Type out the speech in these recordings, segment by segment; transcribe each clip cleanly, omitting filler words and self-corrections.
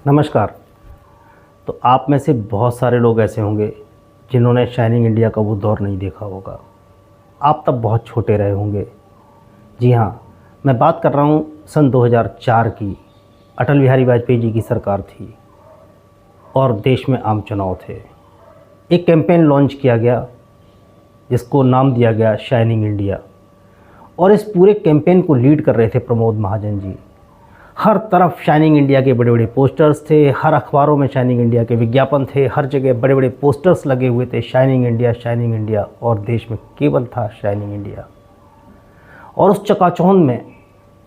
नमस्कार। तो आप में से बहुत सारे लोग ऐसे होंगे जिन्होंने शाइनिंग इंडिया का वो दौर नहीं देखा होगा। आप तब बहुत छोटे रहे होंगे। जी हाँ, मैं बात कर रहा हूँ सन 2004 की। अटल बिहारी वाजपेयी जी की सरकार थी और देश में आम चुनाव थे। एक कैंपेन लॉन्च किया गया जिसको नाम दिया गया शाइनिंग इंडिया, और इस पूरे कैंपेन को लीड कर रहे थे प्रमोद महाजन जी। हर तरफ शाइनिंग इंडिया के बड़े बड़े पोस्टर्स थे, हर अखबारों में शाइनिंग इंडिया के विज्ञापन थे, हर जगह बड़े बड़े पोस्टर्स लगे हुए थे, शाइनिंग इंडिया, और देश में केवल था शाइनिंग इंडिया। और उस चकाचौंध में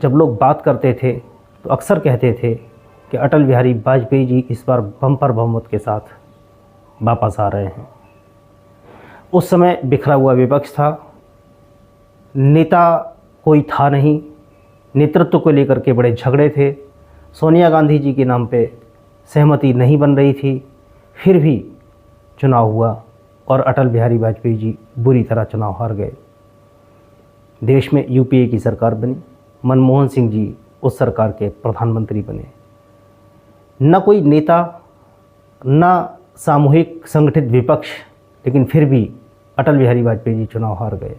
जब लोग बात करते थे तो अक्सर कहते थे कि अटल बिहारी वाजपेयी जी इस बार बम्पर बहुमत के साथ वापस आ रहे हैं। उस समय बिखरा हुआ विपक्ष था, नेता कोई था नहीं, नेतृत्व को लेकर के बड़े झगड़े थे, सोनिया गांधी जी के नाम पे सहमति नहीं बन रही थी। फिर भी चुनाव हुआ और अटल बिहारी वाजपेयी जी बुरी तरह चुनाव हार गए। देश में यूपीए की सरकार बनी, मनमोहन सिंह जी उस सरकार के प्रधानमंत्री बने। न कोई नेता, न सामूहिक संगठित विपक्ष, लेकिन फिर भी अटल बिहारी वाजपेयी जी चुनाव हार गए।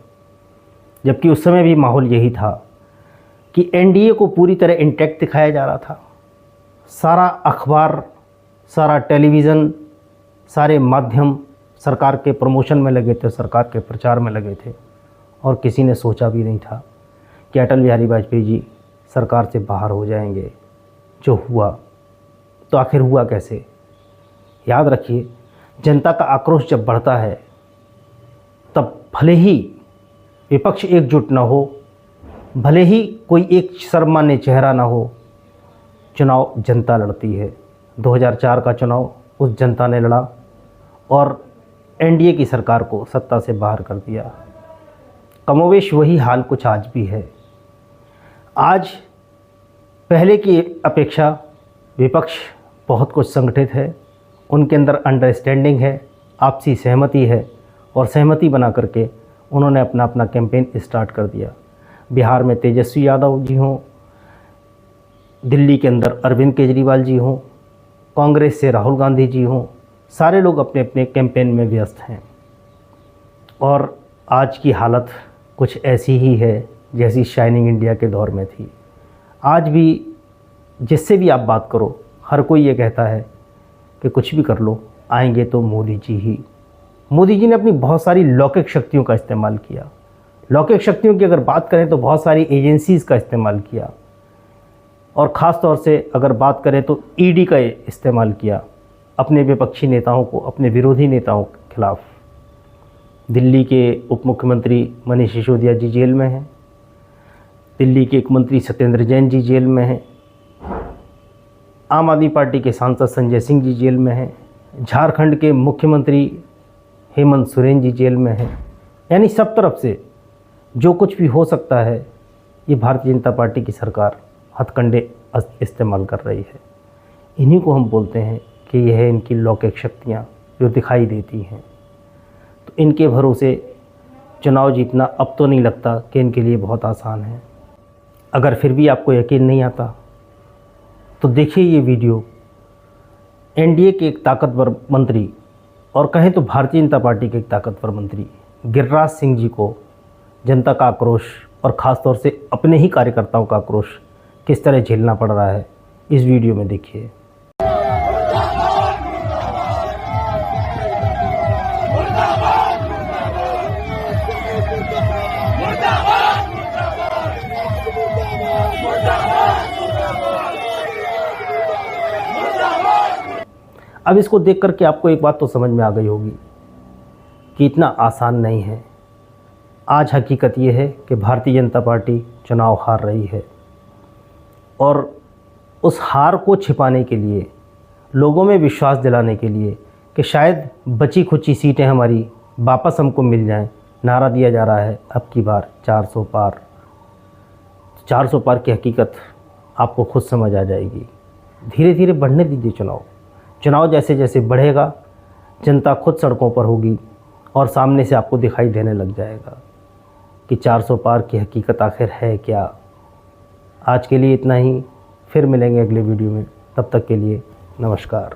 जबकि उस समय भी माहौल यही था कि एनडीए को पूरी तरह इंटैक्ट दिखाया जा रहा था। सारा अखबार, सारा टेलीविज़न, सारे माध्यम सरकार के प्रमोशन में लगे थे, सरकार के प्रचार में लगे थे, और किसी ने सोचा भी नहीं था कि अटल बिहारी वाजपेयी जी सरकार से बाहर हो जाएंगे। जो हुआ, तो आखिर हुआ कैसे? याद रखिए, जनता का आक्रोश जब बढ़ता है तब भले ही विपक्ष एकजुट न हो, भले ही कोई एक सर्वमान्य चेहरा ना हो, चुनाव जनता लड़ती है। 2004 का चुनाव उस जनता ने लड़ा और एनडीए की सरकार को सत्ता से बाहर कर दिया। कमोवेश वही हाल कुछ आज भी है। आज पहले की अपेक्षा विपक्ष बहुत कुछ संगठित है, उनके अंदर अंडरस्टैंडिंग है, आपसी सहमति है, और सहमति बना करके उन्होंने अपना अपना कैंपेन स्टार्ट कर दिया। बिहार में तेजस्वी यादव जी हों, दिल्ली के अंदर अरविंद केजरीवाल जी हों, कांग्रेस से राहुल गांधी जी हों, सारे लोग अपने अपने कैंपेन में व्यस्त हैं। और आज की हालत कुछ ऐसी ही है जैसी शाइनिंग इंडिया के दौर में थी। आज भी जिससे भी आप बात करो, हर कोई ये कहता है कि कुछ भी कर लो, आएंगे तो मोदी जी ही। मोदी जी ने अपनी बहुत सारी लौकिक शक्तियों का इस्तेमाल किया। लौकिक शक्तियों की अगर बात करें तो बहुत सारी एजेंसीज़ का इस्तेमाल किया, और ख़ास तौर से अगर बात करें तो ईडी का इस्तेमाल किया अपने विपक्षी नेताओं को, अपने विरोधी नेताओं के खिलाफ। दिल्ली के उप मुख्यमंत्री मनीष सिसोदिया जी जेल में हैं, दिल्ली के एक मंत्री सत्येंद्र जैन जी जेल में हैं, आम आदमी पार्टी के सांसद संजय सिंह जी जेल में हैं, झारखंड के मुख्यमंत्री हेमंत सोरेन जी जेल में हैं। यानी सब तरफ से जो कुछ भी हो सकता है, ये भारतीय जनता पार्टी की सरकार हथकंडे इस्तेमाल कर रही है। इन्हीं को हम बोलते हैं कि यह है इनकी लौकिक शक्तियाँ जो दिखाई देती हैं। तो इनके भरोसे चुनाव जीतना अब तो नहीं लगता कि इनके लिए बहुत आसान है। अगर फिर भी आपको यकीन नहीं आता तो देखिए ये वीडियो। एनडीए के एक ताकतवर मंत्री, और कहें तो भारतीय जनता पार्टी के एक ताकतवर मंत्री गिरिराज सिंह जी को जनता का आक्रोश, और ख़ास तौर से अपने ही कार्यकर्ताओं का आक्रोश किस तरह झेलना पड़ रहा है, इस वीडियो में देखिए। अब इसको देख करके आपको एक बात तो समझ में आ गई होगी कि इतना आसान नहीं है। आज हकीकत ये है कि भारतीय जनता पार्टी चुनाव हार रही है, और उस हार को छिपाने के लिए, लोगों में विश्वास दिलाने के लिए कि शायद बची खुची सीटें हमारी वापस हमको मिल जाएं, नारा दिया जा रहा है अब की बार 400 पार। 400 पार की हकीकत आपको खुद समझ आ जाएगी। धीरे धीरे बढ़ने दीजिए चुनाव जैसे जैसे बढ़ेगा, जनता खुद सड़कों पर होगी और सामने से आपको दिखाई देने लग जाएगा कि 400 पार की हकीकत आखिर है क्या। आज के लिए इतना ही, फिर मिलेंगे अगले वीडियो में। तब तक के लिए नमस्कार।